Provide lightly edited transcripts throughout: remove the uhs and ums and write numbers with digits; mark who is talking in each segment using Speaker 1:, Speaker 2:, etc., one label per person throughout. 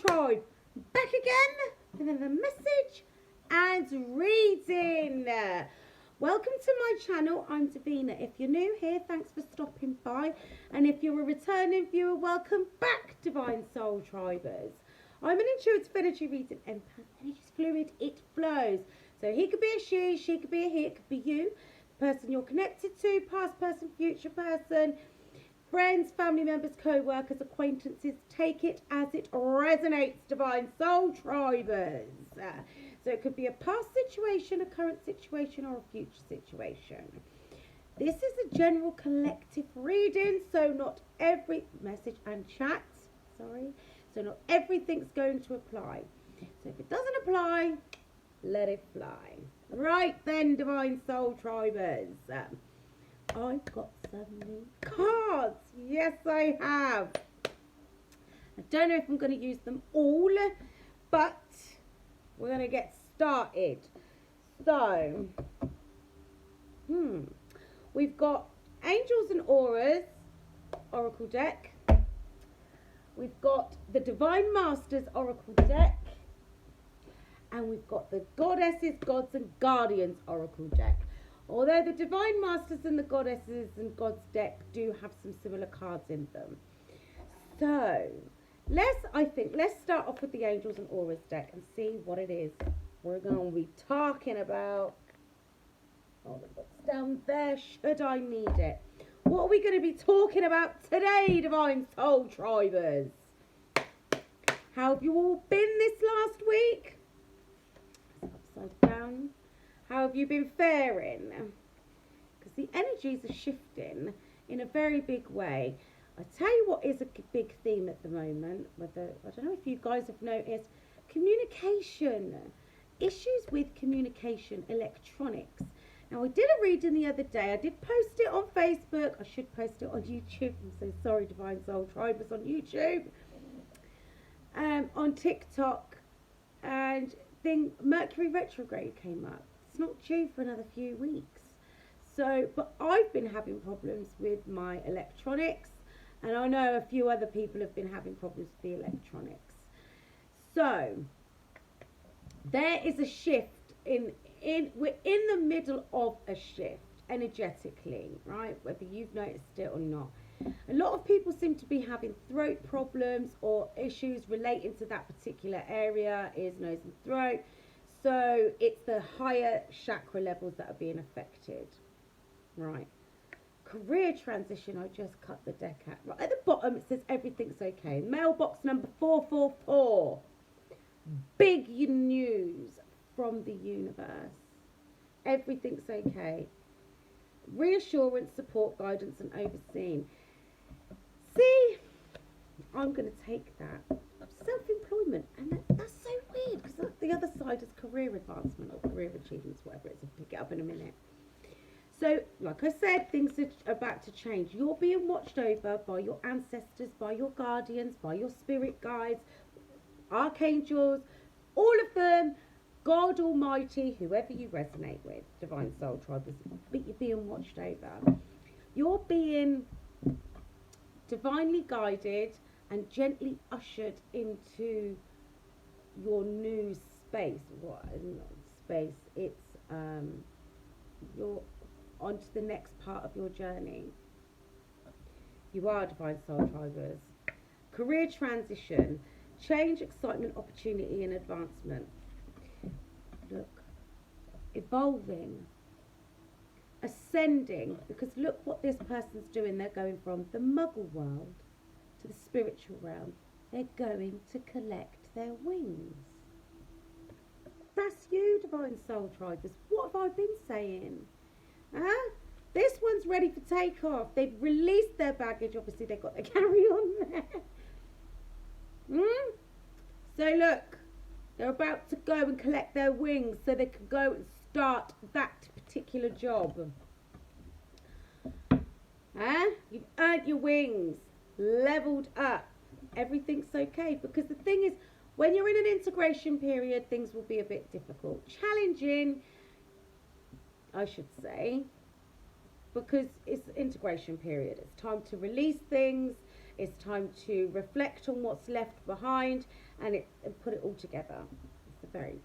Speaker 1: Tribe, back again with another message and reading. Welcome to my channel. I'm Divina. If you're new here, thanks for stopping by, and if you're a returning viewer, welcome back, Divine Soul Tribers. I'm an intuitive energy reading empath. Energy's fluid, it flows. So he could be a she could be a he, it could be you, the person you're connected to, past person, future person, friends, family members, co-workers, acquaintances. Take it as it resonates, Divine Soul Tribers. So it could be a past situation, a current situation, or a future situation. This is a general collective reading, so not every message and chat, so not everything's going to apply. So if it doesn't apply, let it fly. Right then, Divine Soul Tribers. I've got some new cards. Yes, I have. I don't know if I'm going to use them all, but we're going to get started. So, we've got Angels and Auras Oracle deck. We've got the Divine Masters Oracle deck. And we've got the Goddesses, Gods and Guardians Oracle deck. Although the Divine Masters and the Goddesses and Gods deck do have some similar cards in them. So, let's start off with the Angels and Auras deck and see what it is we're going to be talking about. Oh, the book's down there, should I need it. What are we going to be talking about today, Divine Soul Tribers? How have you all been this last week? Upside down. How have you been faring? Because the energies are shifting in a very big way. I tell you what is a big theme at the moment. I don't know if you guys have noticed, communication. Issues with communication, electronics. Now, I did a reading the other day. I did post it on Facebook. I should post it on YouTube. I'm so sorry, Divine Soul Tribers, on YouTube. On TikTok. And Mercury retrograde came up. It's not due for another few weeks. So, but I've been having problems with my electronics, and I know a few other people have been having problems with the electronics. So, there is a shift we're in the middle of a shift energetically, right? Whether you've noticed it or not. A lot of people seem to be having throat problems or issues relating to that particular area, ears, nose and throat. So it's the higher chakra levels that are being affected. Right. Career transition, I just cut the deck at. Right at the bottom it says everything's okay. Mailbox number 444. Big news from the universe. Everything's okay. Reassurance, support, guidance and overseeing. See, I'm going to take that. Self-employment, and that's so weird because the other side is career advancement or career achievements, whatever it is. I'll pick it up in a minute. So, like I said, things are about to change. You're being watched over by your ancestors, by your guardians, by your spirit guides, archangels, all of them, God Almighty, whoever you resonate with, Divine Soul Tribers, but you're being watched over. You're being divinely guided and gently ushered into your new space. What? Not space. It's you're onto the next part of your journey. You are, Divine Soul Tribers. Career transition, change, excitement, opportunity, and advancement. Look, evolving, ascending. Because look what this person's doing. They're going from the Muggle world to the spiritual realm. They're going to collect their wings. That's you, Divine Soul Tribers. What have I been saying? This one's ready for takeoff. They've released their baggage. Obviously, they've got their carry-on there. So look, they're about to go and collect their wings so they can go and start that particular job. You've earned your wings. Leveled up, everything's okay, because the thing is, when you're in an integration period, things will be a bit difficult, challenging, I should say, because it's integration period. It's time to release things. It's time to reflect on what's left behind and put it all together. It's a very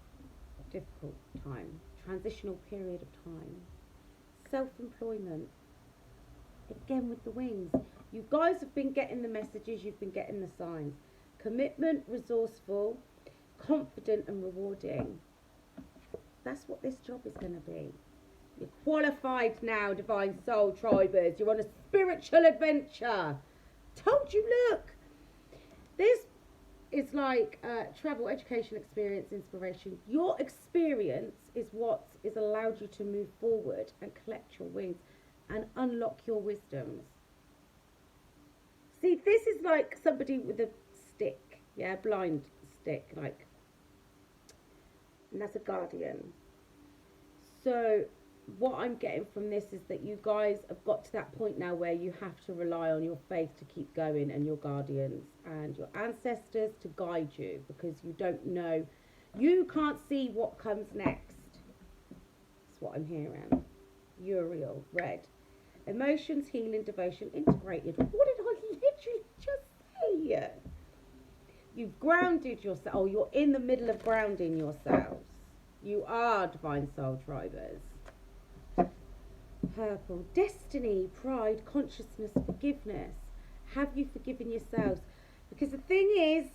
Speaker 1: difficult time, transitional period of time. Self-employment, again with the wings. You guys have been getting the messages, you've been getting the signs. Commitment, resourceful, confident and rewarding. That's what this job is going to be. You're qualified now, Divine Soul Tribers. You're on a spiritual adventure. Told you, look. This is like travel, education, experience, inspiration. Your experience is what has allowed you to move forward and collect your wings and unlock your wisdoms. See, this is like somebody with a stick, yeah, blind stick, like, and that's a guardian. So what I'm getting from this is that you guys have got to that point now where you have to rely on your faith to keep going and your guardians and your ancestors to guide you, because you don't know, you can't see what comes next. That's what I'm hearing. Uriel, red. Emotions, healing, devotion, integrated. What did I literally just say? You've grounded yourself. Oh, you're in the middle of grounding yourselves. You are Divine Soul Tribers. Purple, destiny, pride, consciousness, forgiveness. Have you forgiven yourselves? Because the thing is,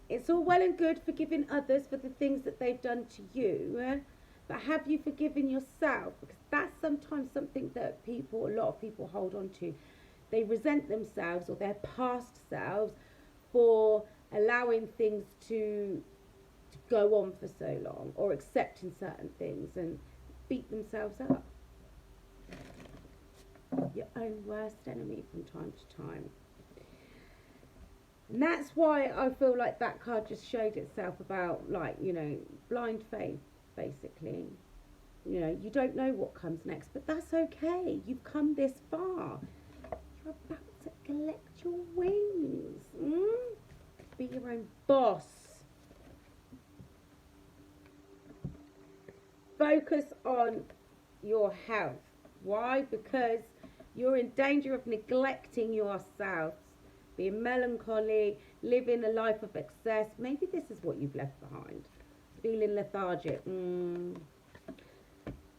Speaker 1: it's all well and good forgiving others for the things that they've done to you, but have you forgiven yourself? Because that's sometimes something that a lot of people hold on to. They resent themselves or their past selves for allowing things to go on for so long, or accepting certain things, and beat themselves up. Your own worst enemy from time to time. And that's why I feel like that card just showed itself about, like, you know, blind faith, basically. You know, you don't know what comes next, but that's okay. You've come this far. You're about to collect your wings. Be your own boss. Focus on your health. Why? Because you're in danger of neglecting yourselves, being melancholy, living a life of excess. Maybe this is what you've left behind. Feeling lethargic.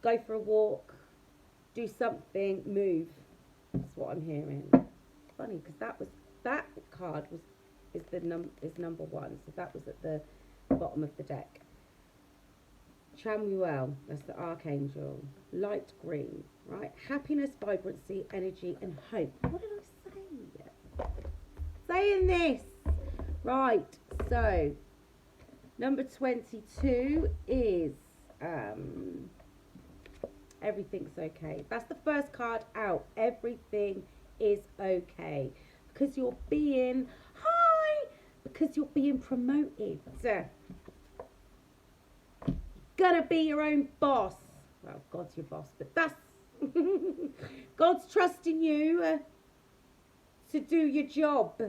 Speaker 1: Go for a walk. Do something. Move. That's what I'm hearing. It's funny because that card is number one. So that was at the bottom of the deck. Chamuel, that's the archangel. Light green, right? Happiness, vibrancy, energy, and hope. What did I say? Saying this. Right, so number 22 is everything's okay. That's the first card out. Everything is okay. Because you're being promoted. Gonna be your own boss. Well, God's your boss, but that's God's trusting you to do your job.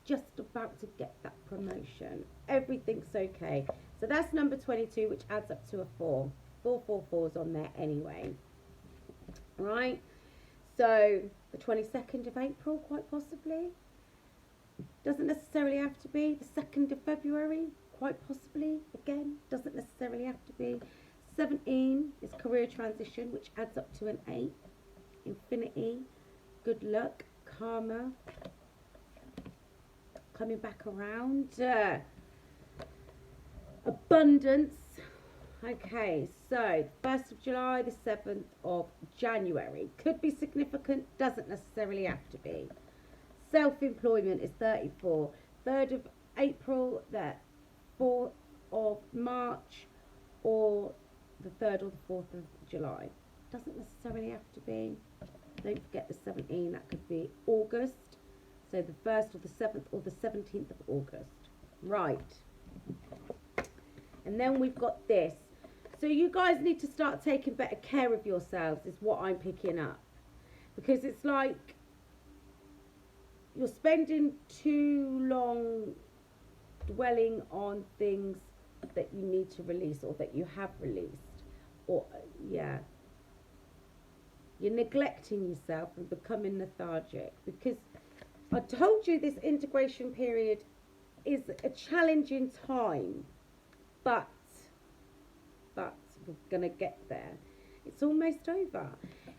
Speaker 1: Just about to get that promotion. Everything's okay. So that's number 22, which adds up to a 4. 444's on there anyway. Right? So the 22nd of April, quite possibly. Doesn't necessarily have to be the 2nd of February. Quite possibly, again, doesn't necessarily have to be. 17 is career transition, which adds up to an 8. Infinity, good luck, karma, coming back around. Abundance. Okay, so 1st of July, the 7th of January. Could be significant, doesn't necessarily have to be. Self-employment is 34. 3rd of April, that 4th of March, or the 3rd or the 4th of July. Doesn't necessarily have to be. Don't forget the 17, that could be August. So the 1st or the 7th or the 17th of August. Right. And then we've got this. So you guys need to start taking better care of yourselves, is what I'm picking up. Because it's like you're spending too long dwelling on things that you need to release or that you have released, or You're neglecting yourself and becoming lethargic, because I told you this integration period is a challenging time, but we're gonna get there. It's almost over.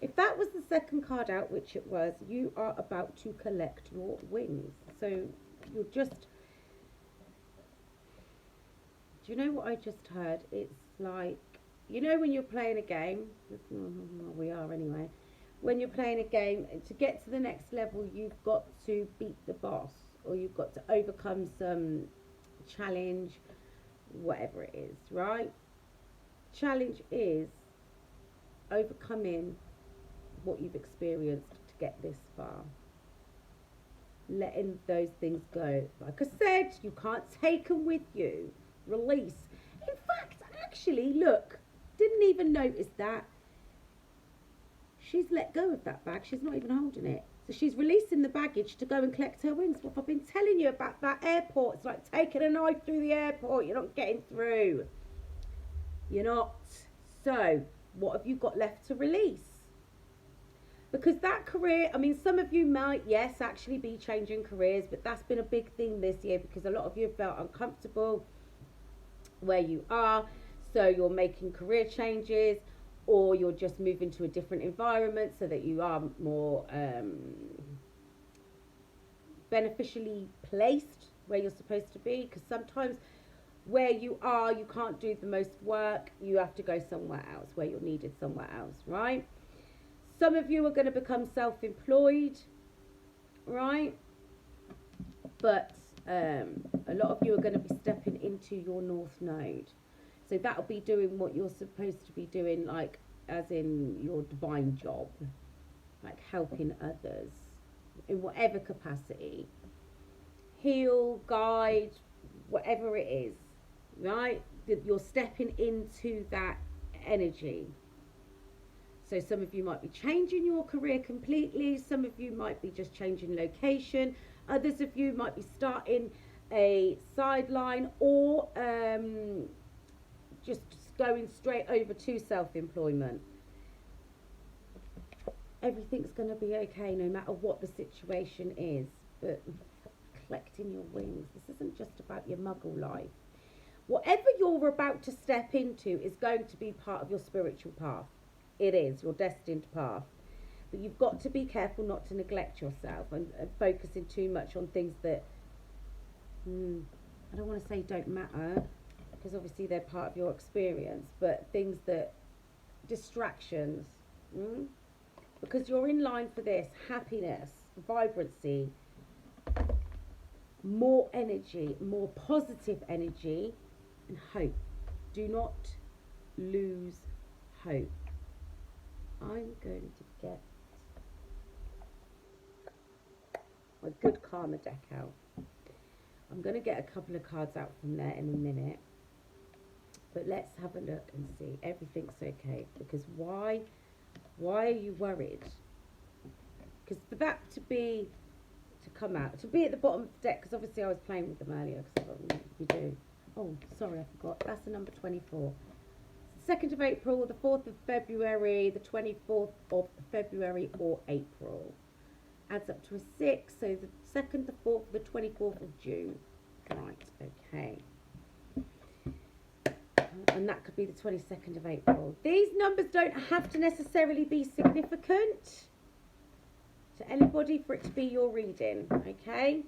Speaker 1: If that was the second card out, which it was, you are about to collect your wings. So you're just, do you know what I just heard? It's like, you know when you're playing a game, we are anyway, when you're playing a game, to get to the next level, you've got to beat the boss, or you've got to overcome some challenge, whatever it is, right? Challenge is overcoming what you've experienced to get this far. Letting those things go. Like I said, you can't take them with you. Release. In fact, actually, look, didn't even notice that. She's let go of that bag. She's not even holding it. So she's releasing the baggage to go and collect her wings. What I've been telling you about that airport, it's like taking a knife through the airport. You're not getting through. You're not. So, what have you got left to release? Because that career, I mean, some of you might, yes, actually be changing careers, but that's been a big thing this year, because a lot of you have felt uncomfortable where you are. So you're making career changes, or you're just moving to a different environment so that you are more beneficially placed where you're supposed to be. Because sometimes where you are, you can't do the most work. You have to go somewhere else where you're needed somewhere else, right? Some of you are going to become self-employed, right? But a lot of you are going to be stepping into your North Node. So that'll be doing what you're supposed to be doing, like as in your divine job, like helping others in whatever capacity. Heal, guide, whatever it is, right? You're stepping into that energy. So some of you might be changing your career completely. Some of you might be just changing location. Others of you might be starting a sideline, or just going straight over to self-employment. Everything's going to be okay no matter what the situation is. But collecting your wings, this isn't just about your muggle life. Whatever you're about to step into is going to be part of your spiritual path. It is your destined path. But you've got to be careful not to neglect yourself and focusing too much on things that, I don't want to say don't matter, because obviously they're part of your experience, but things that, distractions, because you're in line for this, happiness, vibrancy, more energy, more positive energy, and hope. Do not lose hope. I'm going to get my good karma deck out. I'm going to get a couple of cards out from there in a minute. But let's have a look and see. Everything's okay. Because why are you worried? Because for that to come out, to be at the bottom of the deck, because obviously I was playing with them earlier, because I thought, you do. Oh, sorry, I forgot. That's the number 24. 2nd of April, the 4th of February, the 24th of February or April. Adds up to a 6, so the 2nd, the 4th, the 24th of June. Right, okay. And that could be the 22nd of April. These numbers don't have to necessarily be significant to anybody for it to be your reading, okay?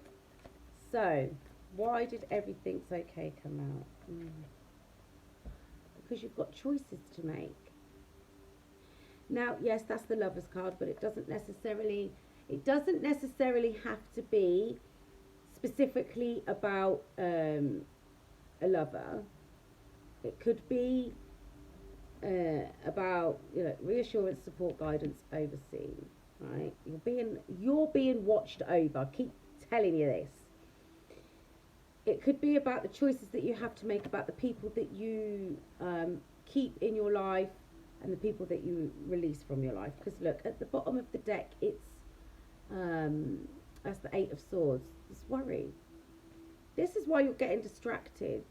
Speaker 1: So, why did everything's okay come out? Because you've got choices to make. Now, yes, that's the Lover's card, but it doesn't necessarily have to be specifically about a lover. It could be about, you know, reassurance, support, guidance, overseen. Right? You're being watched over. I keep telling you this. It could be about the choices that you have to make, about the people that you keep in your life and the people that you release from your life. Because look, at the bottom of the deck, it's that's the 8 of Swords. It's worry. This is why you're getting distracted.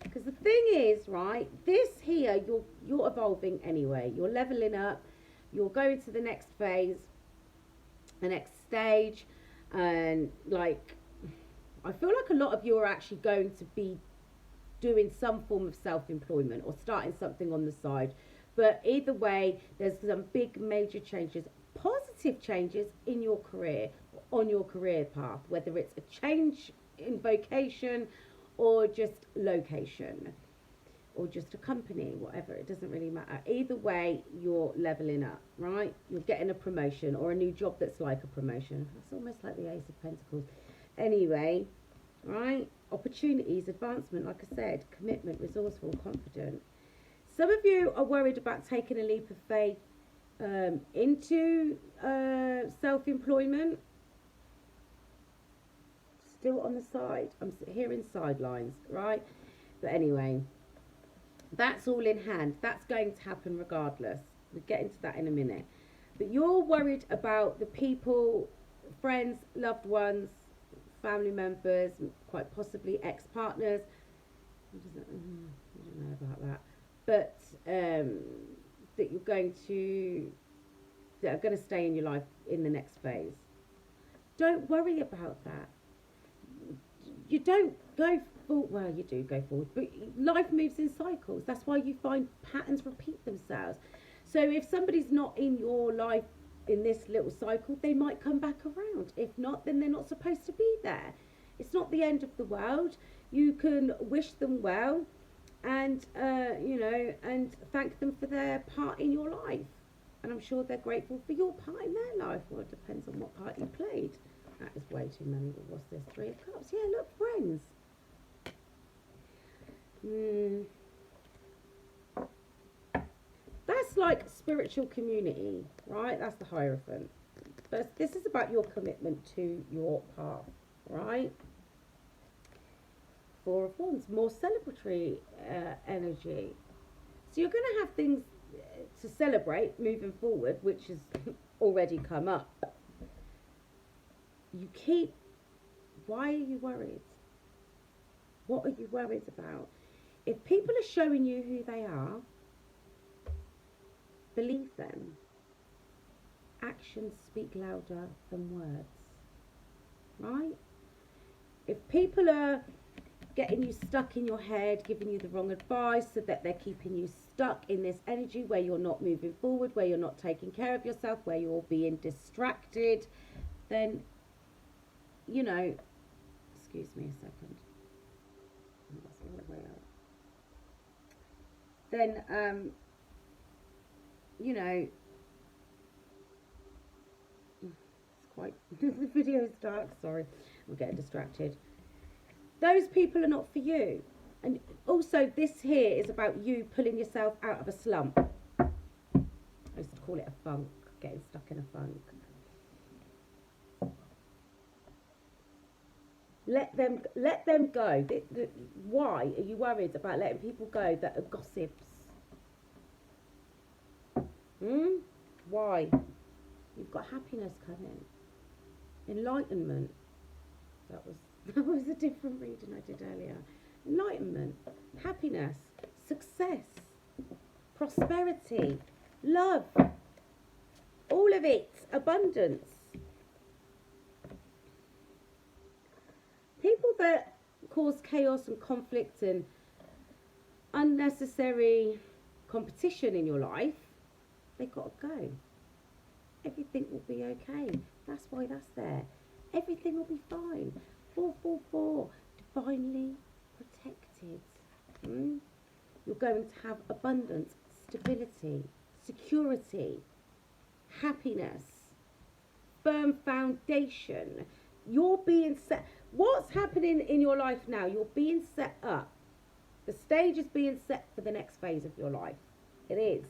Speaker 1: Because the thing is, right, this here, you're evolving anyway. You're leveling up. You're going to the next phase, the next stage, and like, I feel like a lot of you are actually going to be doing some form of self-employment or starting something on the side. But either way, there's some big major changes, positive changes in your career, on your career path, whether it's a change in vocation or just location or just a company, whatever, it doesn't really matter. Either way, you're leveling up, right? You're getting a promotion or a new job that's like a promotion. It's almost like the Ace of Pentacles. Anyway, right? Opportunities, advancement, like I said, commitment, resourceful, confident. Some of you are worried about taking a leap of faith into self-employment. Still on the side. I'm hearing sidelines, right? But anyway, that's all in hand. That's going to happen regardless. We'll get into that in a minute. But you're worried about the people, friends, loved ones, family members, quite possibly ex-partners. I don't know about that. But that you're going to, that are going to stay in your life in the next phase. Don't worry about that. You don't go forward, well, you do go forward, but life moves in cycles. That's why you find patterns repeat themselves. So if somebody's not in your life in this little cycle, they might come back around. If not, then they're not supposed to be there. It's not the end of the world. You can wish them well and, you know, and thank them for their part in your life. And I'm sure they're grateful for your part in their life. Well, it depends on what part you played. That is way too many. What's this? 3 of Cups. Yeah, look, friends. That's like spiritual community, right? That's the Hierophant. But this is about your commitment to your path, right? 4 of Wands, more celebratory energy. So you're going to have things to celebrate moving forward, which has already come up. You keep, why are you worried? What are you worried about? If people are showing you who they are, believe them. Actions speak louder than words, right? If people are getting you stuck in your head, giving you the wrong advice so that they're keeping you stuck in this energy where you're not moving forward, where you're not taking care of yourself, where you're being distracted, then, you know, excuse me a second. That's all the way up. Then, you know, it's quite, the video's dark, sorry, I'm getting distracted. Those people are not for you. And also this here is about you pulling yourself out of a slump. I used to call it a funk, getting stuck in a funk. Let them go. Why are you worried about letting people go that are gossips? Why? You've got happiness coming. Enlightenment. That was a different reading I did earlier. Enlightenment, happiness, success, prosperity, love, all of it, abundance. People that cause chaos and conflict and unnecessary competition in your life, they've got to go. Everything will be okay. That's why that's there. Everything will be fine. 444, divinely protected. You're going to have abundance, stability, security, happiness, firm foundation. You're being set. What's happening in your life now? You're being set up. The stage is being set for the next phase of your life. It is.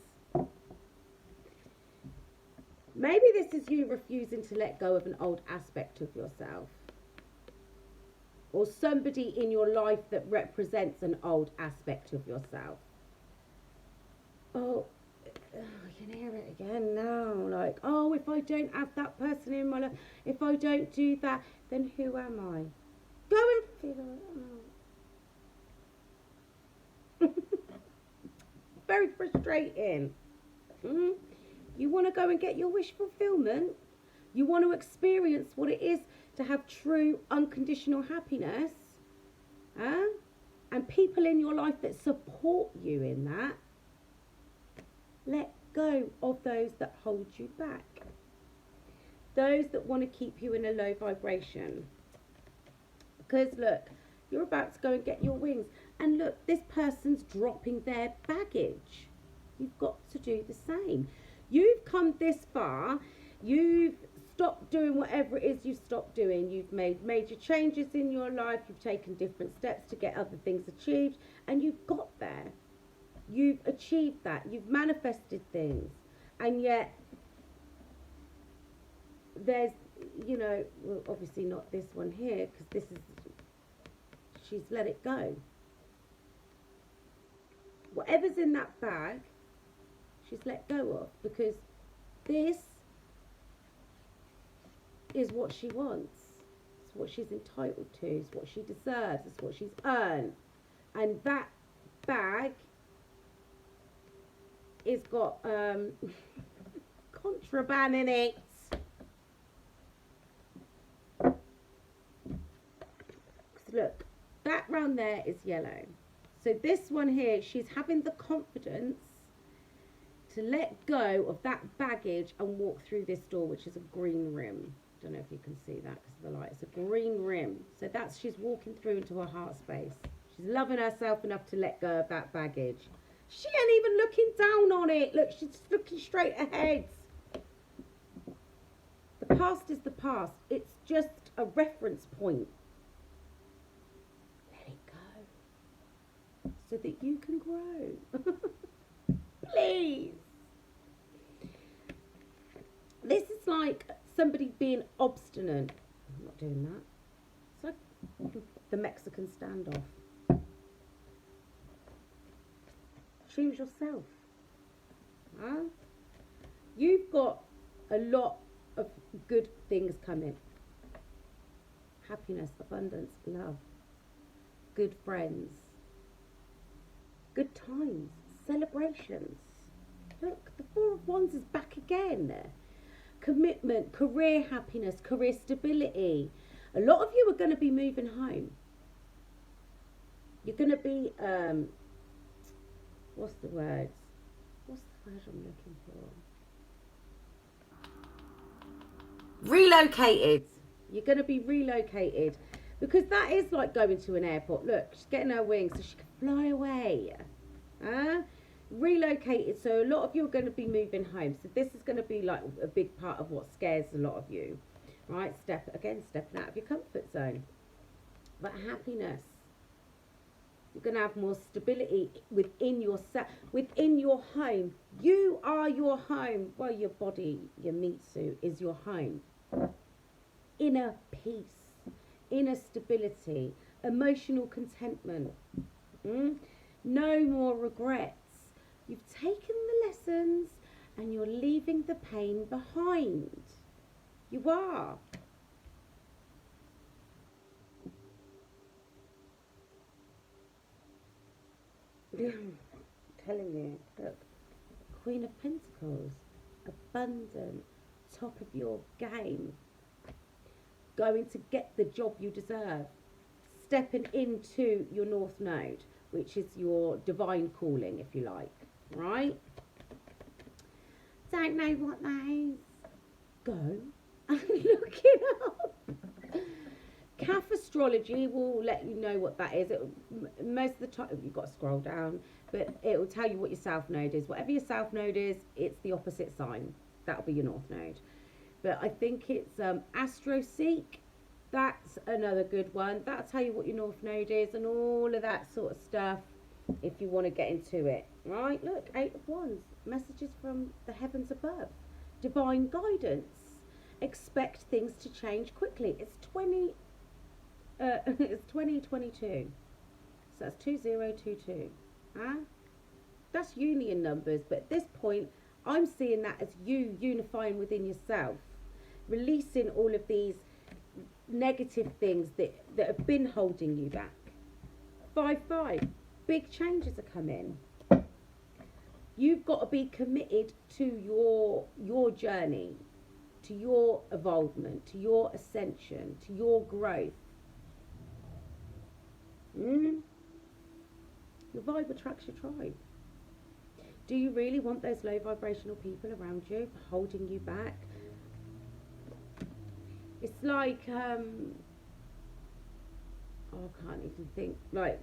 Speaker 1: Maybe this is you refusing to let go of an old aspect of yourself. Or somebody in your life that represents an old aspect of yourself. Oh, I can hear it again now. Like, oh, if I don't have that person in my life, if I don't do that, then who am I? Go and figure it out. very frustrating. You want to go and get your wish fulfillment? You want to experience what it is to have true unconditional happiness? And people in your life that support you in that? Let go of those that hold you back. Those that want to keep you in a low vibration. Because look, you're about to go and get your wings. And look, this person's dropping their baggage. You've got to do the same. You've come this far. You've stopped doing whatever it is you've stopped doing. You've made major changes in your life. You've taken different steps to get other things achieved. And you've got there. You've achieved that. You've manifested things. And yet, there's, you know, well, obviously not this one here, because this is, she's let it go. Whatever's in that bag, she's let go of, because this is what she wants. It's what she's entitled to. It's what she deserves. It's what she's earned. And that bag is got contraband in it. Look, that round there is yellow. So this one here, she's having the confidence to let go of that baggage and walk through this door, which is a green rim. Don't know if you can see that because of the light. It's a green rim. So that's, she's walking through into her heart space. She's loving herself enough to let go of that baggage. She ain't even looking down on it. Look, she's looking straight ahead. The past is the past. It's just a reference point. So that you can grow. Please. This is like somebody being obstinate. I'm not doing that. It's like the Mexican standoff. Choose yourself. Huh? You've got a lot of good things coming. Happiness, abundance, love, good friends. Good times, celebrations. Look, the Four of Wands is back again. Commitment, career happiness, career stability. A lot of you are going to be moving home. You're going to be, what's the word? What's the word I'm looking for? Relocated. You're going to be relocated. Because that is like going to an airport. Look, she's getting her wings so she can fly away. Relocated. So a lot of you are going to be moving home. So this is going to be like a big part of what scares a lot of you. Right? Stepping out of your comfort zone. But happiness. You're going to have more stability within yourself, within your home. You are your home. Well, your body, your meat suit is your home. Inner peace. Inner stability, emotional contentment, no more regrets. You've taken the lessons and you're leaving the pain behind. You are. I'm telling you, look, Queen of Pentacles, abundant, top of your game. Going to get the job you deserve, stepping into your North Node, which is your divine calling, if you like, right? Don't know what that is? Go and look it up. Calf astrology will let you know what that is. Most of the time, you've got to scroll down, but it will tell you what your South Node is. Whatever your South Node is, it's the opposite sign. That'll be your North Node. But I think it's AstroSeek. That's another good one. That'll tell you what your North Node is and all of that sort of stuff if you want to get into it. Right? Look, 8 of Wands. Messages from the heavens above. Divine guidance. Expect things to change quickly. It's 2022. So that's 2022. That's union numbers. But at this point, I'm seeing that as you unifying within yourself. Releasing all of these negative things that have been holding you back. 5-5. Big changes are coming. You've got to be committed to your journey, to your evolvement, to your ascension, to your growth. Your vibe attracts your tribe. Do you really want those low vibrational people around you holding you back? It's like I can't even think. Like,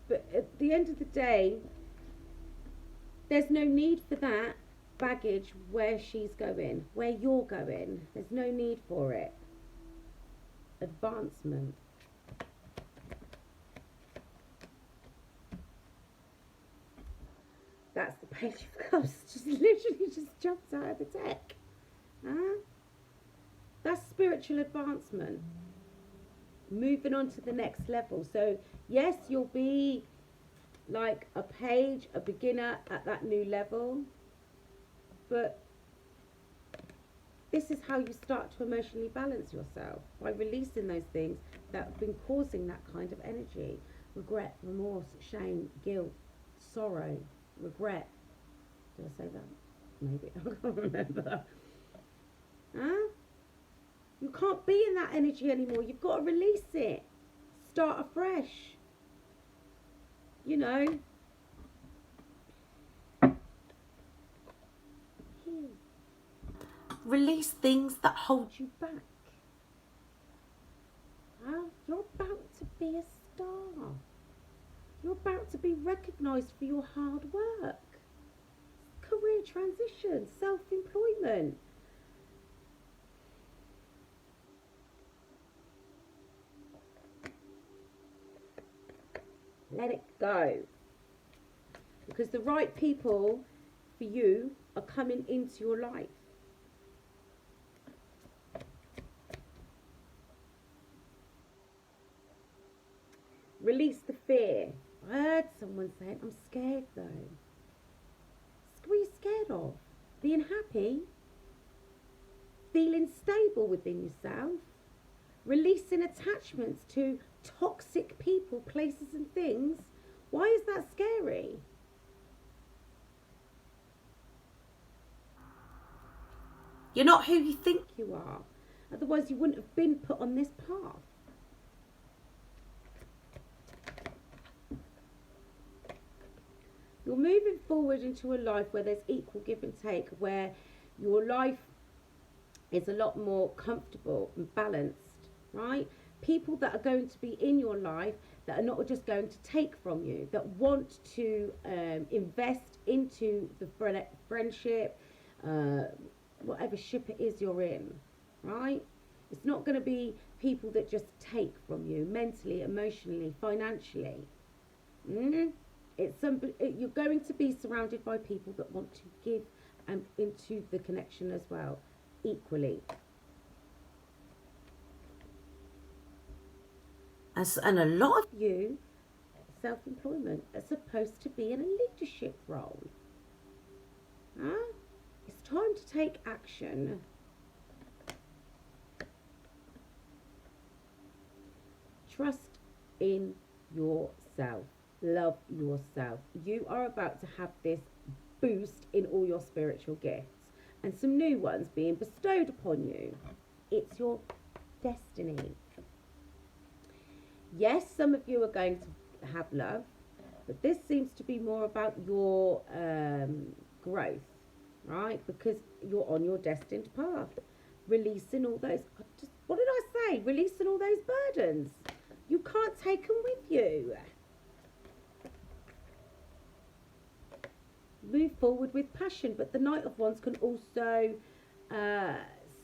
Speaker 1: but at the end of the day, there's no need for that baggage where she's going, where you're going. There's no need for it. Advancement. That's the page of cups. Just literally just jumps out of the deck. Huh? That's spiritual advancement. Moving on to the next level. So yes, you'll be like a page, a beginner at that new level, but this is how you start to emotionally balance yourself, by releasing those things that have been causing that kind of energy. Regret, remorse, shame, guilt, sorrow, regret. Did I say that? Maybe. I can't remember. Huh? You can't be in that energy anymore. You've got to release it. Start afresh. You know. Release things that hold you back. Huh? You're about to be a star. You're about to be recognised for your hard work. Career transition, self-employment. Let it go. Because the right people for you are coming into your life. Release the fear. I heard someone saying, I'm scared though. What are you scared of? Being happy? Feeling stable within yourself? Releasing attachments to toxic people, places and things? Why is that scary? You're not who you think you are. Otherwise you wouldn't have been put on this path. You're moving forward into a life where there's equal give and take, where your life is a lot more comfortable and balanced, right? People that are going to be in your life that are not just going to take from you, that want to invest into the friendship, whatever ship it is you're in, right? It's not going to be people that just take from you mentally, emotionally, financially. You're going to be surrounded by people that want to give into the connection as well, equally. And a lot of you, self-employment, are supposed to be in a leadership role. Huh? It's time to take action. Trust in yourself. Love yourself. You are about to have this boost in all your spiritual gifts and some new ones being bestowed upon you. It's your destiny. Yes, some of you are going to have love, but this seems to be more about your growth, right? Because you're on your destined path. Releasing all those, what did I say? Releasing all those burdens. You can't take them with you. Move forward with passion, but the Knight of Wands can also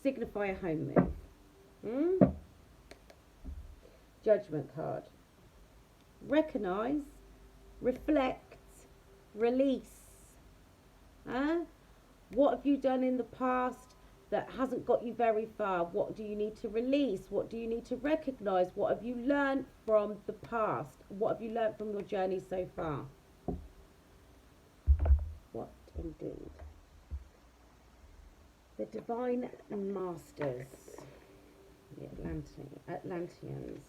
Speaker 1: signify a home move. Judgment card. Recognise, reflect, release. What have you done in the past that hasn't got you very far? What do you need to release? What do you need to recognise? What have you learned from the past? What have you learned from your journey so far? What indeed? The Divine Masters. The Atlanteans.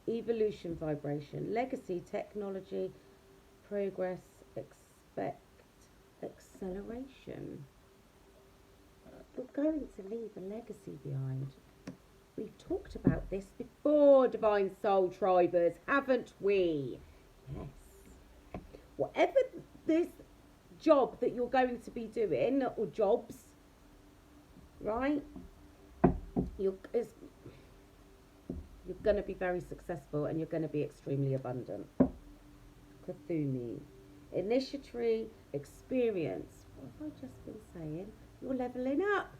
Speaker 1: Evolution vibration. Legacy, technology, progress, expect acceleration. You're going to leave a legacy behind. We've talked about this before, Divine Soul Tribers, haven't we? Yes. Whatever this job that you're going to be doing, or jobs, right? You're going to be very successful and you're going to be extremely abundant. Kathumi. Initiatory experience. What have I just been saying? You're leveling up.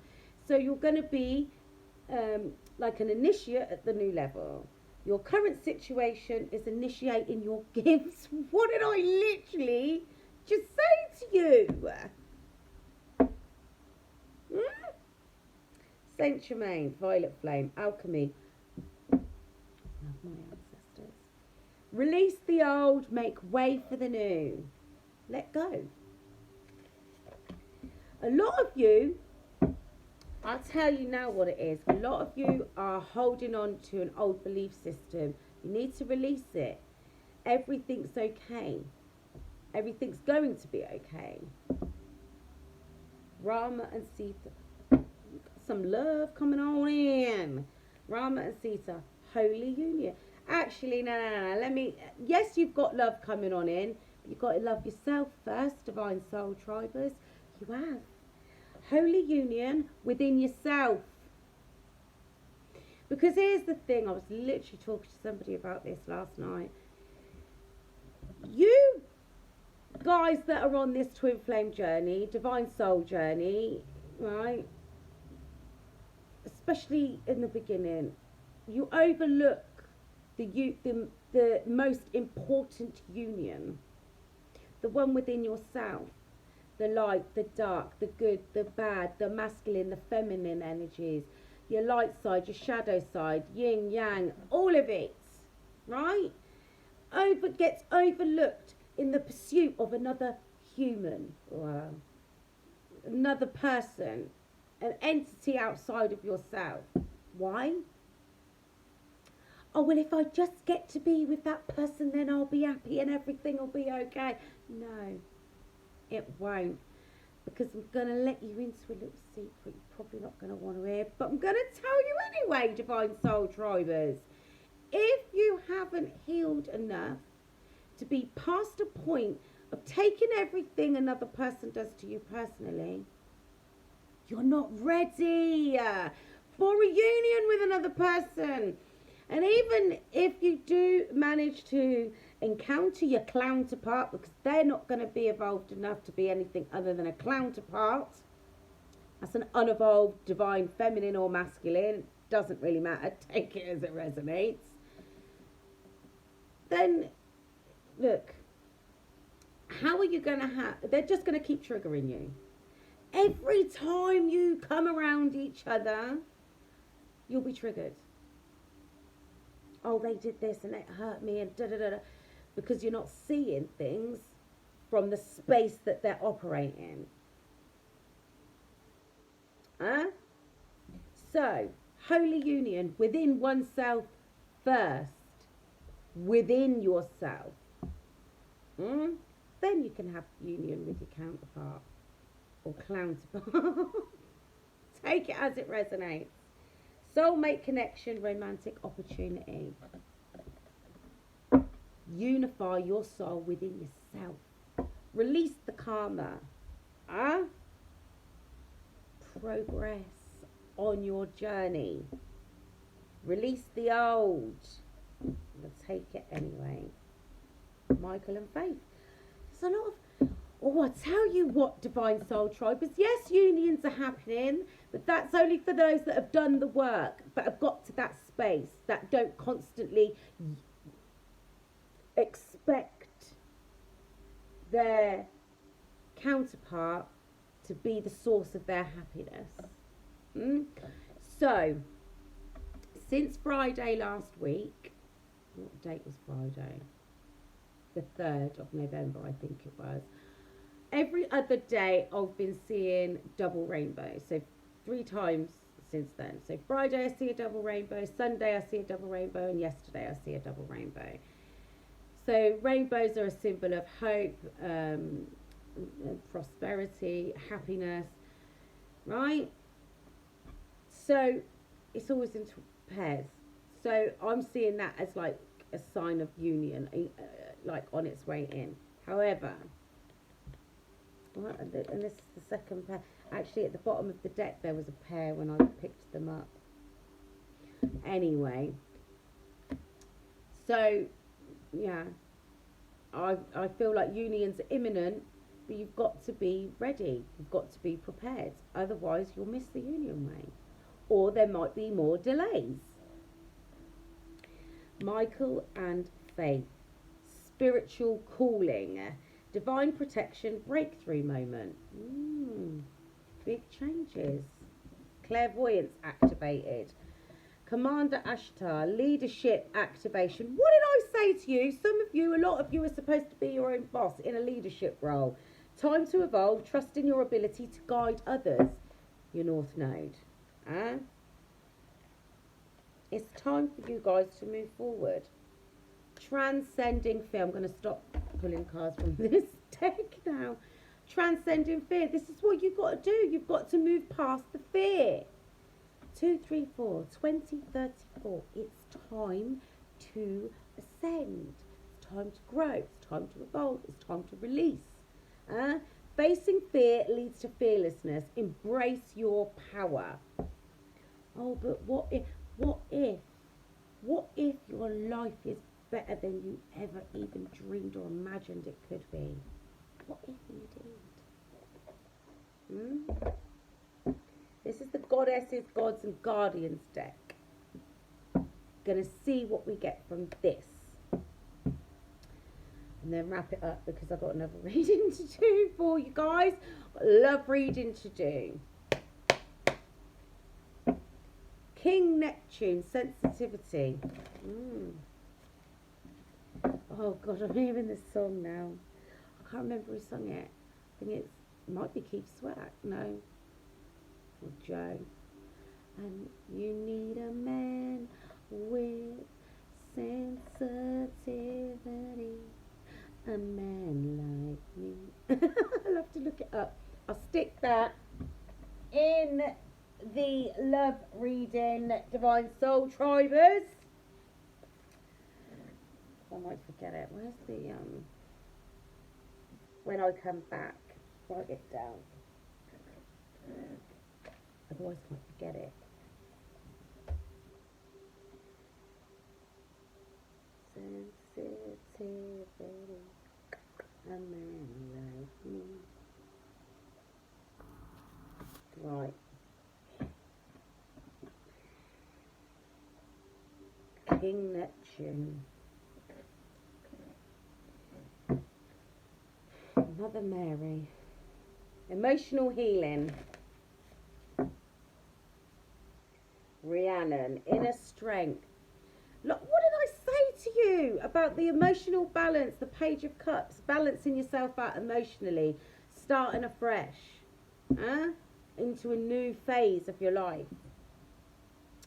Speaker 1: So you're going to be like an initiate at the new level. Your current situation is initiating your gifts. What did I literally just say to you? Saint Germain, Violet Flame, Alchemy. Love my ancestors. Release the old, make way for the new. Let go. A lot of you, I'll tell you now what it is. A lot of you are holding on to an old belief system. You need to release it. Everything's okay. Everything's going to be okay. Rama and Sita. Some love coming on in. Rama and Sita, holy union. Actually, no. Yes, you've got love coming on in. But you've got to love yourself first, Divine Soul Tribers. You have. Holy union within yourself. Because here's the thing, I was literally talking to somebody about this last night. You guys that are on this twin flame journey, divine soul journey, right? Especially in the beginning, you overlook the most important union, the one within yourself. The light, the dark, the good, the bad, the masculine, the feminine energies, your light side, your shadow side, yin, yang, all of it, right? Gets overlooked in the pursuit of another human, or another person, an entity outside of yourself. Why? Oh, well, if I just get to be with that person, then I'll be happy and everything will be okay. No. It won't, because I'm going to let you into a little secret you're probably not going to want to hear, but I'm going to tell you anyway, Divine Soul Tribers. If you haven't healed enough to be past a point of taking everything another person does to you personally, you're not ready for a union with another person. And even if you do manage to encounter your counterpart, because they're not going to be evolved enough to be anything other than a counterpart, that's an unevolved divine feminine or masculine, doesn't really matter, take it as it resonates, then look, how are you going to they're just going to keep triggering you. Every time you come around each other, you'll be triggered. Oh, they did this and it hurt me and da-da-da-da. Because you're not seeing things from the space that they're operating. So, holy union within oneself first. Within yourself. Then you can have union with your counterpart. Or counterpart. Take it as it resonates. Soulmate connection, romantic opportunity. Unify your soul within yourself. Release the karma. Progress on your journey. Release the old. Let's take it anyway. Michael and Faith. There's a lot of... Oh, I tell you what, Divine Soul Tribers. Yes, unions are happening, but that's only for those that have done the work, but have got to that space, that don't constantly expect their counterpart to be the source of their happiness. So, since Friday last week, what date was Friday? The 3rd of November, I think it was. Every other day I've been seeing double rainbow. So 3 times since then. So Friday I see a double rainbow, Sunday I see a double rainbow, and yesterday I see a double rainbow. So rainbows are a symbol of hope, prosperity, happiness, right? So it's always in pairs. So I'm seeing that as like a sign of union, like on its way in. However, and this is the second pair. Actually, at the bottom of the deck, there was a pair when I picked them up. Anyway, so yeah, I feel like union's imminent, but you've got to be ready. You've got to be prepared. Otherwise, you'll miss the union way, or there might be more delays. Michael and Faith, spiritual calling, divine protection, breakthrough moment. Big changes. Clairvoyance activated. Commander Ashtar, leadership activation. What did I say to you? Some of you, a lot of you are supposed to be your own boss in a leadership role. Time to evolve, trust in your ability to guide others. Your North Node. It's time for you guys to move forward. Transcending fear. I'm going to stop pulling cards from this deck now. Transcending fear. This is what you've got to do. You've got to move past the fear. 2, 3, 4, 2034. It's time to ascend. It's time to grow. It's time to evolve. It's time to release. Facing fear leads to fearlessness. Embrace your power. Oh, but what if your life is better than you ever even dreamed or imagined it could be? What if you did? This is the Goddesses, Gods and Guardians deck. Gonna see what we get from this. And then wrap it up because I've got another reading to do for you guys. Love reading to do. King Neptune, sensitivity. Oh God, I'm hearing this song now. I can't remember who sung it. I think it might be Keith Sweat. No. Or Joe. And you need a man with sensitivity. A man like me. I'll have to look it up. I'll stick that in the love reading, Divine Soul Tribers. I might forget it. Where's the when I come back, write it down. Otherwise I might forget it. Sensitivity, a man like me. Right. King Neptune. Mother Mary. Emotional healing. Rhiannon. Inner strength. Look, what did I say to you about the emotional balance, the Page of Cups, balancing yourself out emotionally, starting afresh, into a new phase of your life.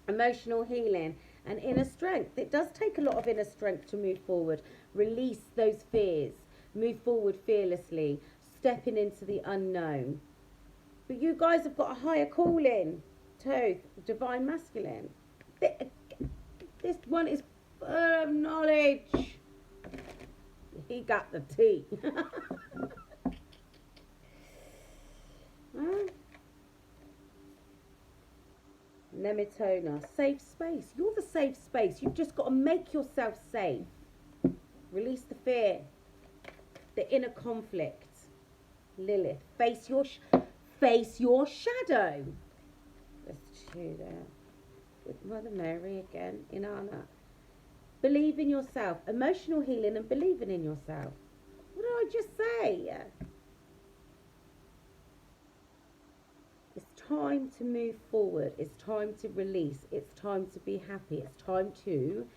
Speaker 1: Emotional healing and inner strength. It does take a lot of inner strength to move forward, release those fears, move forward fearlessly, stepping into the unknown. But you guys have got a higher calling too, divine masculine. This one is full of knowledge. He got the tea. Nemitona, safe space. You're the safe space. You've just got to make yourself safe. Release the fear, the inner conflict. Lilith, face your shadow. Let's do that. With Mother Mary again, Inanna. Believe in yourself. Emotional healing and believing in yourself. What did I just say? It's time to move forward. It's time to release. It's time to be happy. It's time to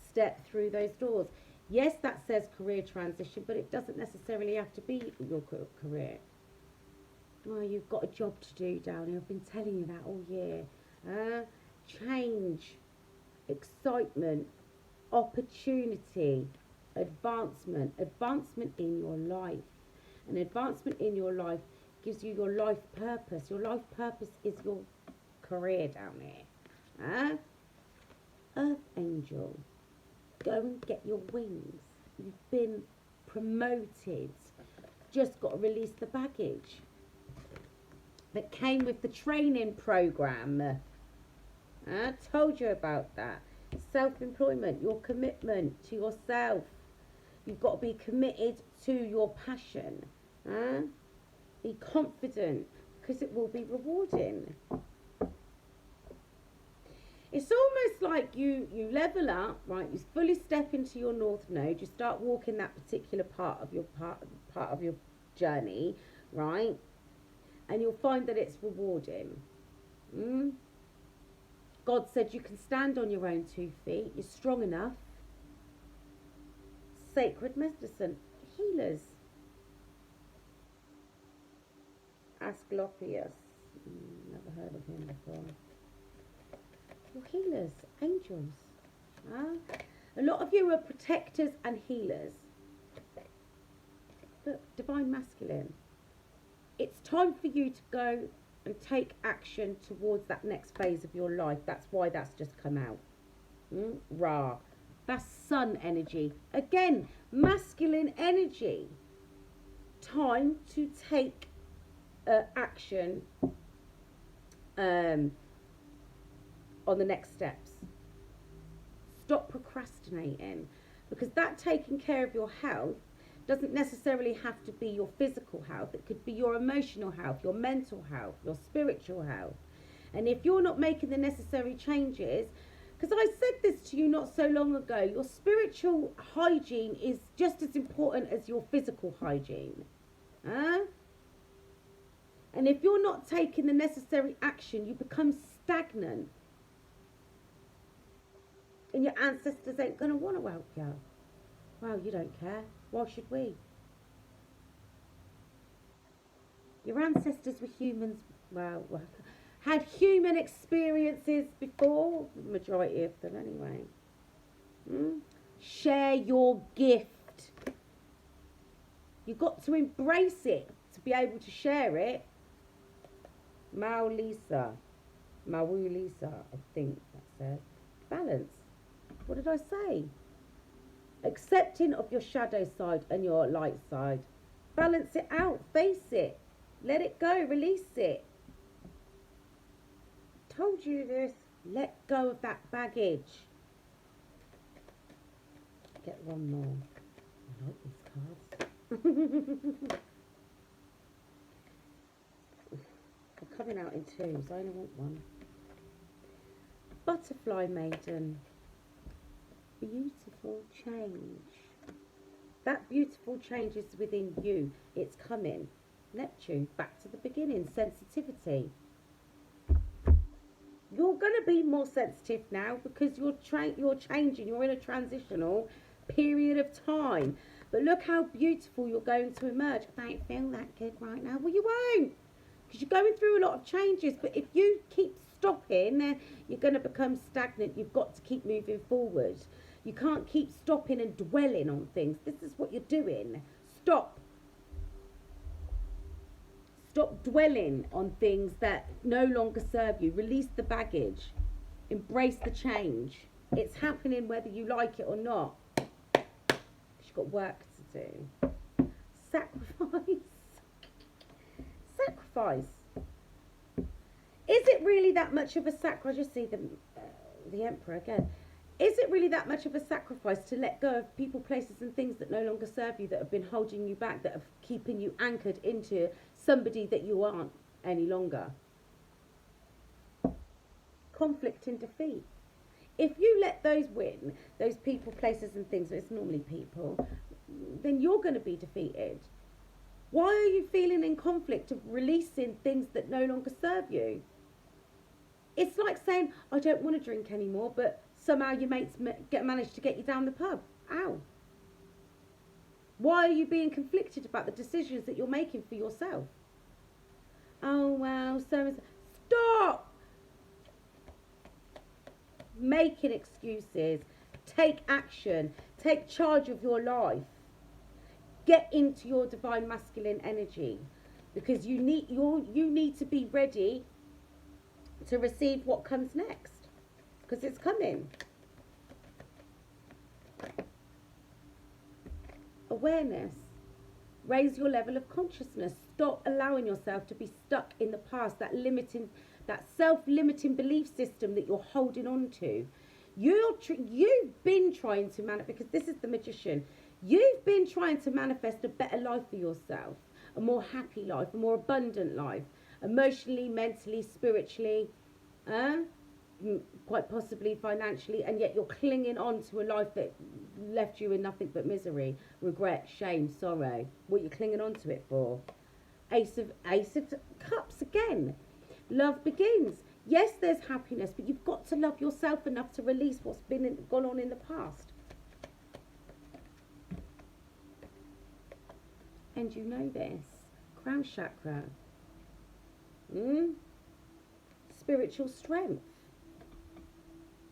Speaker 1: step through those doors. Yes, that says career transition, but it doesn't necessarily have to be your career. Oh, you've got a job to do down here. I've been telling you that all year. Change, excitement, opportunity. advancement in your life. An advancement in your life gives you your life purpose. Your life purpose is your career down here. Huh? Earth angel, go and get your wings. You've been promoted. Just got to release the baggage that came with the training program. I told you about that. Self-employment, your commitment to yourself. You've got to be committed to your passion. Be confident, because it will be rewarding. It's almost like you level up, right? You fully step into your north node. You start walking that particular part of your journey, right? And you'll find that it's rewarding. God said you can stand on your own 2 feet. You're strong enough. Sacred medicine, healers. Asclepius, never heard of him before. Well, healers, angels. A lot of you are protectors and healers. Look, divine masculine. It's time for you to go and take action towards that next phase of your life. That's why that's just come out. Ra. That's sun energy. Again, masculine energy. Time to take action on the next steps. Stop procrastinating, because that taking care of your health doesn't necessarily have to be your physical health. It could be your emotional health, your mental health, your spiritual health. And if you're not making the necessary changes, because I said this to you not so long ago, your spiritual hygiene is just as important as your physical hygiene. And if you're not taking the necessary action, you become stagnant. And your ancestors ain't going to want to help you. Well, you don't care. Why should we? Your ancestors were humans, well, had human experiences before, the majority of them anyway. Share your gift. You've got to embrace it to be able to share it. Mau Lisa, I think that says. Balance. What did I say? Accepting of your shadow side and your light side. Balance it out. Face it. Let it go. Release it. Told you this. Let go of that baggage. Get one more. I like these cards. They're coming out in twos. I only want one. Butterfly maiden. Beautiful change. That beautiful change is within you. It's coming. Neptune, back to the beginning. Sensitivity. You're going to be more sensitive now because you're changing. You're in a transitional period of time. But look how beautiful you're going to emerge. I don't feel that good right now. Well, you won't, because you're going through a lot of changes. But if you keep stopping, you're going to become stagnant. You've got to keep moving forward. You can't keep stopping and dwelling on things. This is what you're doing. Stop. Stop dwelling on things that no longer serve you. Release the baggage. Embrace the change. It's happening whether you like it or not. You've got work to do. Sacrifice. Sacrifice. Is it really that much of a sacrifice? I just see the Emperor again. Is it really that much of a sacrifice to let go of people, places and things that no longer serve you, that have been holding you back, that are keeping you anchored into somebody that you aren't any longer? Conflict and defeat. If you let those win, those people, places and things, it's normally people, then you're going to be defeated. Why are you feeling in conflict of releasing things that no longer serve you? It's like saying, I don't want to drink anymore, but somehow your mates managed to get you down the pub. Ow. Why are you being conflicted about the decisions that you're making for yourself? Oh, well, so stop making excuses. Take action. Take charge of your life. Get into your divine masculine energy, because you need to be ready to receive what comes next, because it's coming. Awareness. Raise your level of consciousness. Stop allowing yourself to be stuck in the past, that self-limiting belief system that you're holding on to. You've been trying to manifest, because this is the Magician. You've been trying to manifest a better life for yourself, a more happy life, a more abundant life, emotionally, mentally, spiritually, quite possibly financially, and yet you're clinging on to a life that left you in nothing but misery, regret, shame, sorrow. What are you clinging on to it for? Ace of Cups again. Love begins. Yes, there's happiness, but you've got to love yourself enough to release what's gone on in the past. And you know this. Crown chakra. Spiritual strength.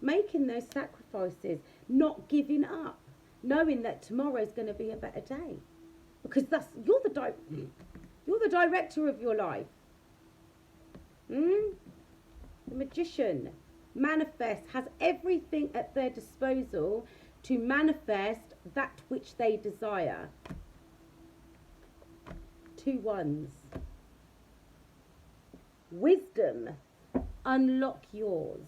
Speaker 1: Making those sacrifices, not giving up, knowing that tomorrow's going to be a better day, because you're the director of your life. The Magician manifests, has everything at their disposal to manifest that which they desire. 2 wands. Wisdom, unlock yours.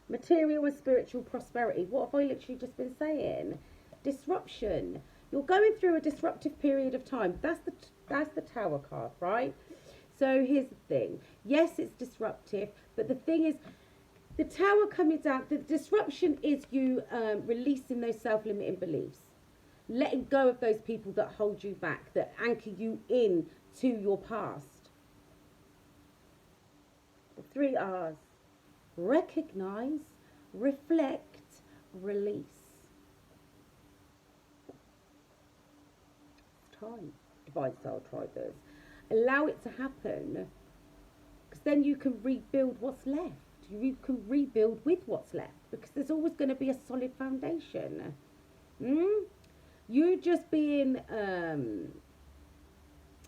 Speaker 1: Material and spiritual prosperity. What have I literally just been saying? Disruption. You're going through a disruptive period of time. That's the Tower card, right? So here's the thing. Yes, it's disruptive, but the thing is, the Tower coming down, the disruption is you releasing those self-limiting beliefs. Letting go of those people that hold you back, that anchor you in to your past. The 3 R's. Recognize, reflect, release. It's time, Divine Soul Tribers. Allow it to happen, because then you can rebuild what's left. You can rebuild with what's left, because there's always going to be a solid foundation. You just being, I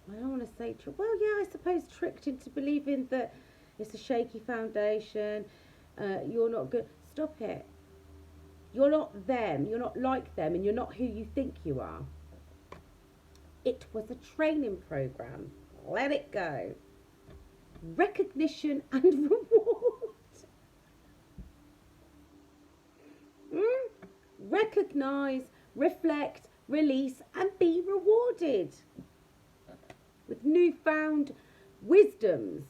Speaker 1: don't want to say, well, yeah, I suppose tricked into believing that it's a shaky foundation, you're not good. Stop it. You're not them, you're not like them, and you're not who you think you are. It was a training program. Let it go. Recognition and reward. Recognize, reflect, release, and be rewarded with newfound wisdoms.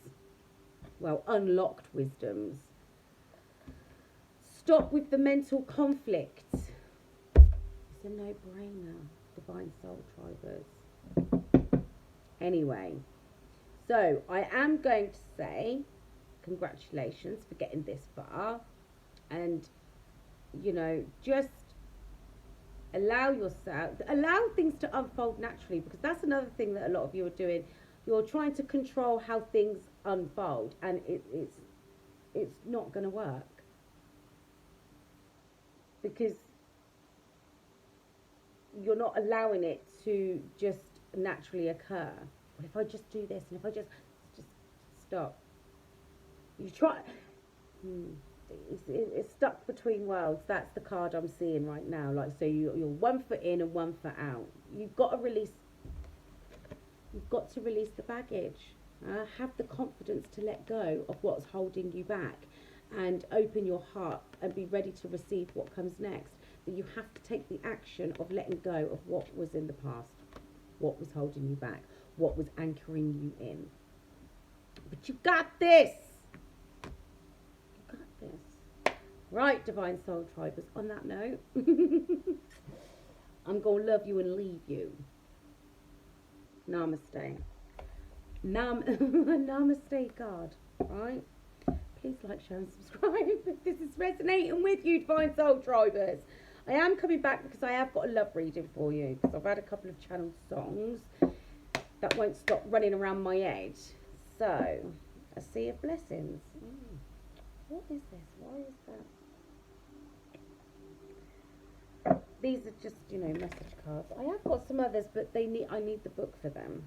Speaker 1: Well, unlocked wisdoms. Stop with the mental conflict. It's a no-brainer, Divine Soul Tribers. Anyway, so I am going to say congratulations for getting this far, and you know, just allow things to unfold naturally, because that's another thing that a lot of you are doing. You're trying to control how things unfold, and it's not going to work, because you're not allowing it to just naturally occur. What if I just do this, and if I just stop? You try. It's stuck between worlds. That's the card I'm seeing right now. Like, so you're 1 foot in and 1 foot out. You've got to release the baggage. Have the confidence to let go of what's holding you back, and open your heart and be ready to receive what comes next. But you have to take the action of letting go of what was in the past, what was holding you back, what was anchoring you in. But you got this. This. Right, Divine Soul Tribers, on that note, I'm going to love you and leave you. Namaste. Namaste, God. Right? Please like, share and subscribe if this is resonating with you, Divine Soul Tribers. I am coming back because I have got a love reading for you, because I've had a couple of channeled songs that won't stop running around my head. So, a sea of blessings. What is this? Why is that? these are just, you know, message cards. I have got some others, but I need the book for them.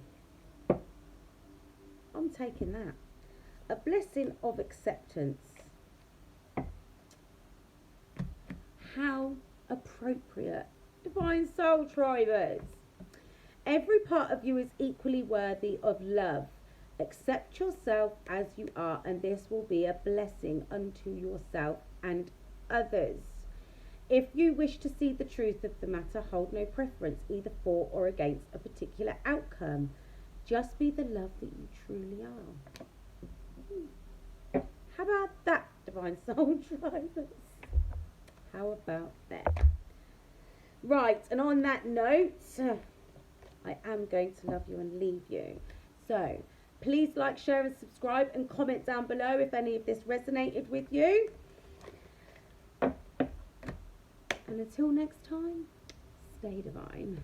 Speaker 1: I'm taking that. A blessing of acceptance. How appropriate. Divine Soul Tribers. Every part of you is equally worthy of love. Accept yourself as you are, and this will be a blessing unto yourself and others. If you wish to see the truth of the matter, hold no preference either for or against a particular outcome. Just be the love that you truly are. How about that, Divine Soul Drivers? How about that? Right, and on that note, I am going to love you and leave you. So, please like, share and subscribe and comment down below if any of this resonated with you. And until next time, stay divine.